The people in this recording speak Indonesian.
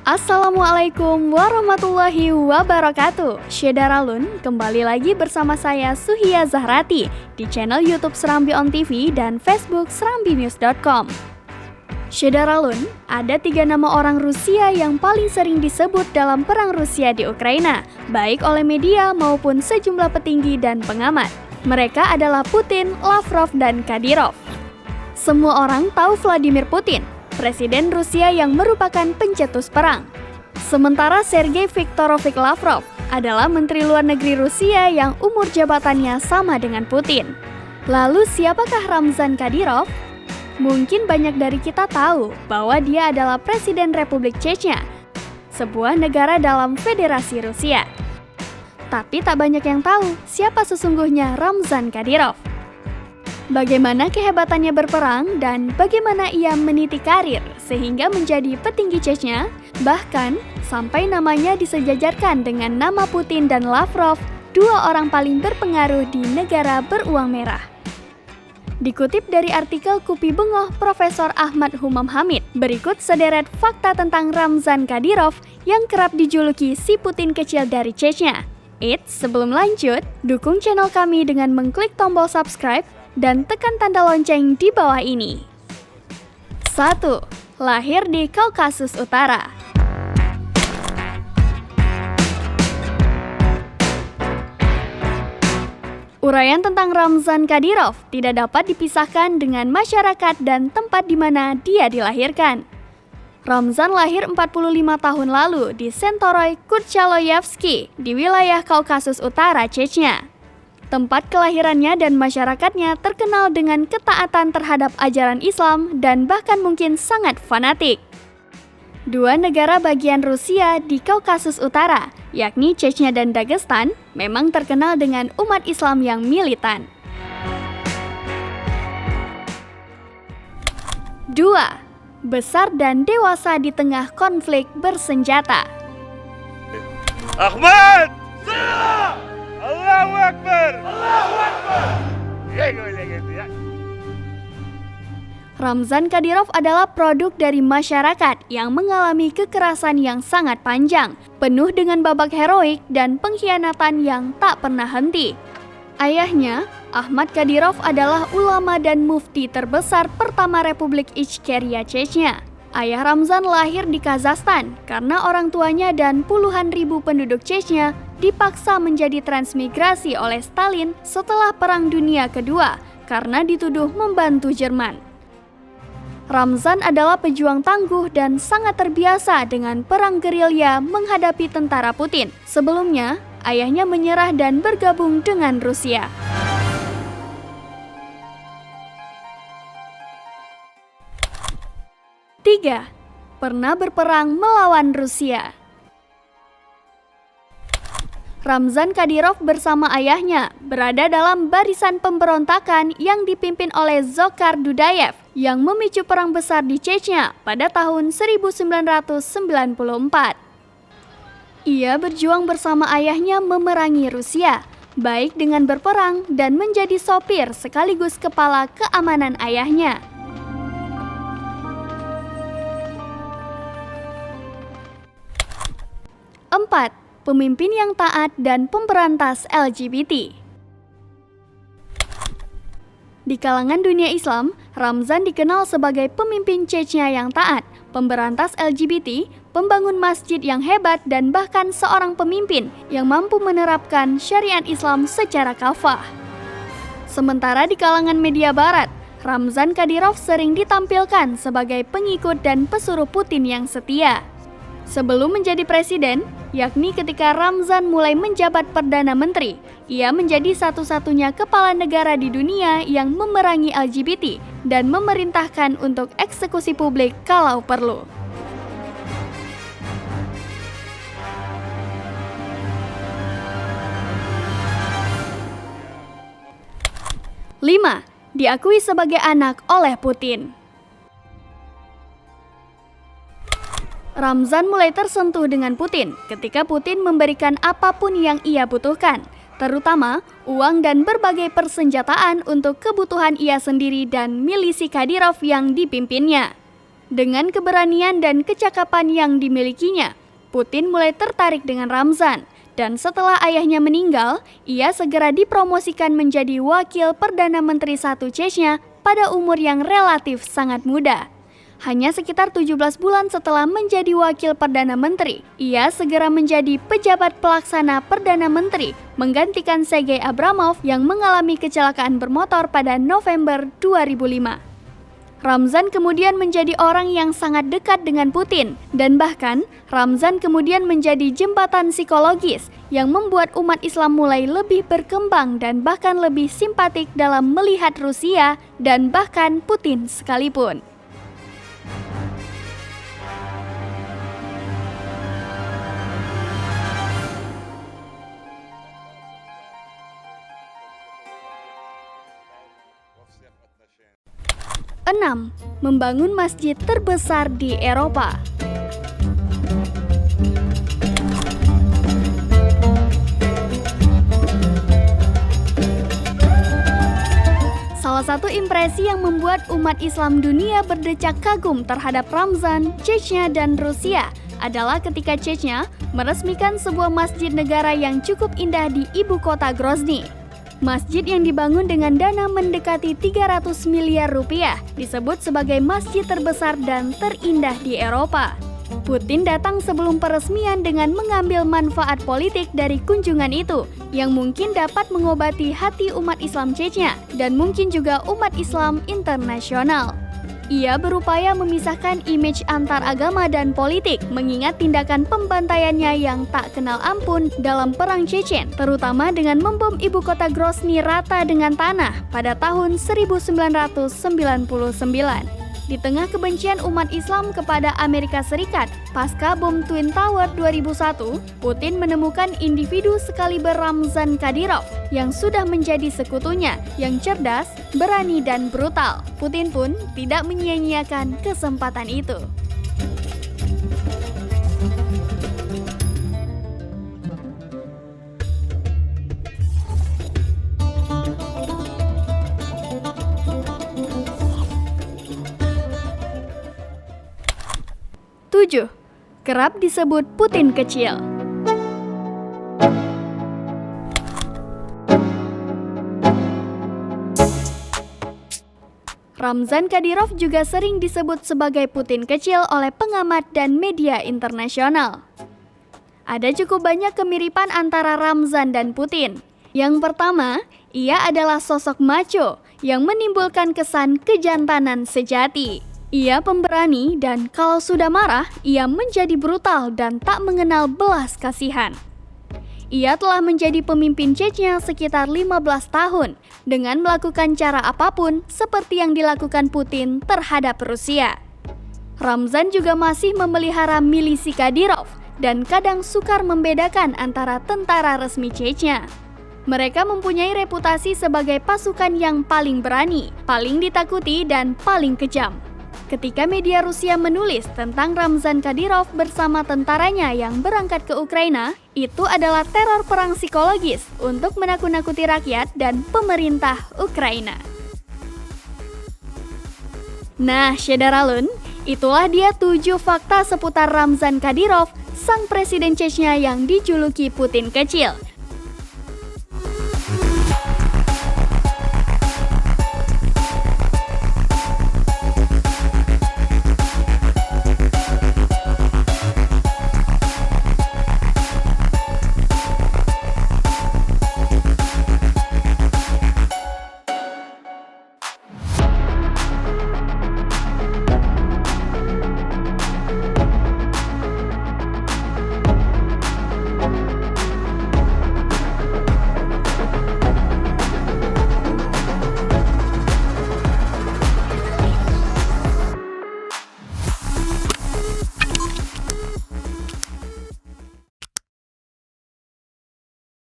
Assalamualaikum warahmatullahi wabarakatuh. Syedaralun, kembali lagi bersama saya Suhia Zahrati di channel YouTube Serambi On TV dan Facebook serambinews.com. Syedaralun, ada 3 nama orang Rusia yang paling sering disebut dalam perang Rusia di Ukraina, baik oleh media maupun sejumlah petinggi dan pengamat. Mereka adalah Putin, Lavrov, dan Kadyrov. Semua orang tahu Vladimir Putin, Presiden Rusia yang merupakan pencetus perang. Sementara Sergei Viktorovich Lavrov adalah Menteri Luar Negeri Rusia yang umur jabatannya sama dengan Putin. Lalu siapakah Ramzan Kadyrov? Mungkin banyak dari kita tahu bahwa dia adalah Presiden Republik Chechnya, sebuah negara dalam Federasi Rusia. Tapi tak banyak yang tahu siapa sesungguhnya Ramzan Kadyrov. Bagaimana kehebatannya berperang dan bagaimana ia meniti karir sehingga menjadi petinggi Chechnya, bahkan sampai namanya disejajarkan dengan nama Putin dan Lavrov, 2 orang paling berpengaruh di negara beruang merah. Dikutip dari artikel Kupi Bengoh Profesor Ahmad Humam Hamid, berikut sederet fakta tentang Ramzan Kadyrov yang kerap dijuluki si Putin kecil dari Chechnya. Sebelum lanjut, dukung channel kami dengan mengklik tombol subscribe dan tekan tanda lonceng di bawah ini. 1. Lahir di Kaukasus Utara. Uraian tentang Ramzan Kadyrov tidak dapat dipisahkan dengan masyarakat dan tempat di mana dia dilahirkan. Ramzan lahir 45 tahun lalu di Sentoroy Kurchaloyevsky di wilayah Kaukasus Utara, Chechnya. Tempat kelahirannya dan masyarakatnya terkenal dengan ketaatan terhadap ajaran Islam dan bahkan mungkin sangat fanatik. 2 negara bagian Rusia di Kaukasus Utara, yakni Chechnya dan Dagestan, memang terkenal dengan umat Islam yang militan. 2. Besar dan dewasa di tengah konflik bersenjata. Ahmad! Allahu Akbar! Allahu Akbar! Ramzan Kadyrov adalah produk dari masyarakat yang mengalami kekerasan yang sangat panjang, penuh dengan babak heroik dan pengkhianatan yang tak pernah henti. Ayahnya, Ahmad Kadyrov adalah ulama dan mufti terbesar pertama Republik Ichkeria Chechnya. Ayah Ramzan lahir di Kazakhstan karena orang tuanya dan puluhan ribu penduduk Chechnya dipaksa menjadi transmigrasi oleh Stalin setelah Perang Dunia Kedua karena dituduh membantu Jerman. Ramzan adalah pejuang tangguh dan sangat terbiasa dengan perang gerilya menghadapi tentara Putin. Sebelumnya, ayahnya menyerah dan bergabung dengan Rusia. Tiga, pernah berperang melawan Rusia. Ramzan Kadyrov bersama ayahnya berada dalam barisan pemberontakan yang dipimpin oleh Dzhokhar Dudayev yang memicu perang besar di Chechnya pada tahun 1994. Ia berjuang bersama ayahnya memerangi Rusia, baik dengan berperang dan menjadi sopir sekaligus kepala keamanan ayahnya. 4. Pemimpin yang taat dan pemberantas LGBT. Di kalangan dunia Islam, Ramzan dikenal sebagai pemimpin Chechnya yang taat, pemberantas LGBT, pembangun masjid yang hebat, dan bahkan seorang pemimpin yang mampu menerapkan syariat Islam secara kafah. Sementara di kalangan media barat, Ramzan Kadyrov sering ditampilkan sebagai pengikut dan pesuruh Putin yang setia. Sebelum menjadi presiden, yakni ketika Ramzan mulai menjabat Perdana Menteri, ia menjadi satu-satunya kepala negara di dunia yang memerangi LGBT dan memerintahkan untuk eksekusi publik kalau perlu. Lima, diakui sebagai anak oleh Putin. Ramzan mulai tersentuh dengan Putin ketika Putin memberikan apapun yang ia butuhkan, terutama uang dan berbagai persenjataan untuk kebutuhan ia sendiri dan milisi Kadyrov yang dipimpinnya. Dengan keberanian dan kecakapan yang dimilikinya, Putin mulai tertarik dengan Ramzan. Dan setelah ayahnya meninggal, ia segera dipromosikan menjadi wakil Perdana Menteri I Chechnya pada umur yang relatif sangat muda. Hanya sekitar 17 bulan setelah menjadi wakil Perdana Menteri, ia segera menjadi pejabat pelaksana Perdana Menteri, menggantikan Sergei Abramov yang mengalami kecelakaan bermotor pada November 2005. Ramzan kemudian menjadi orang yang sangat dekat dengan Putin, dan bahkan Ramzan kemudian menjadi jembatan psikologis yang membuat umat Islam mulai lebih berkembang dan bahkan lebih simpatik dalam melihat Rusia dan bahkan Putin sekalipun. Enam, membangun masjid terbesar di Eropa. Salah satu impresi yang membuat umat Islam dunia berdecak kagum terhadap Ramzan, Chechnya, dan Rusia adalah ketika Chechnya meresmikan sebuah masjid negara yang cukup indah di ibu kota Grozny. Masjid yang dibangun dengan dana mendekati 300 miliar rupiah disebut sebagai masjid terbesar dan terindah di Eropa. Putin datang sebelum peresmian dengan mengambil manfaat politik dari kunjungan itu yang mungkin dapat mengobati hati umat Islam Chechnya dan mungkin juga umat Islam internasional. Ia berupaya memisahkan image antar agama dan politik, mengingat tindakan pembantaiannya yang tak kenal ampun dalam Perang Chechen, terutama dengan membom ibu kota Grozny rata dengan tanah pada tahun 1999. Di tengah kebencian umat Islam kepada Amerika Serikat pasca bom Twin Tower 2001, Putin menemukan individu sekaliber Ramzan Kadyrov yang sudah menjadi sekutunya, yang cerdas, berani, dan brutal. Putin pun tidak menyia-nyiakan kesempatan itu. Tujuh, kerap disebut Putin kecil. Ramzan Kadyrov juga sering disebut sebagai Putin kecil oleh pengamat dan media internasional. Ada cukup banyak kemiripan antara Ramzan dan Putin. Yang pertama, ia adalah sosok macho yang menimbulkan kesan kejantanan sejati. Ia pemberani dan kalau sudah marah, ia menjadi brutal dan tak mengenal belas kasihan. Ia telah menjadi pemimpin Chechnya sekitar 15 tahun dengan melakukan cara apapun seperti yang dilakukan Putin terhadap Rusia. Ramzan juga masih memelihara milisi Kadyrov dan kadang sukar membedakan antara tentara resmi Chechnya. Mereka mempunyai reputasi sebagai pasukan yang paling berani, paling ditakuti, dan paling kejam. Ketika media Rusia menulis tentang Ramzan Kadyrov bersama tentaranya yang berangkat ke Ukraina, itu adalah teror perang psikologis untuk menakut-nakuti rakyat dan pemerintah Ukraina. Nah, Syederalun, itulah dia 7 fakta seputar Ramzan Kadyrov, sang presiden Chechnya yang dijuluki Putin kecil.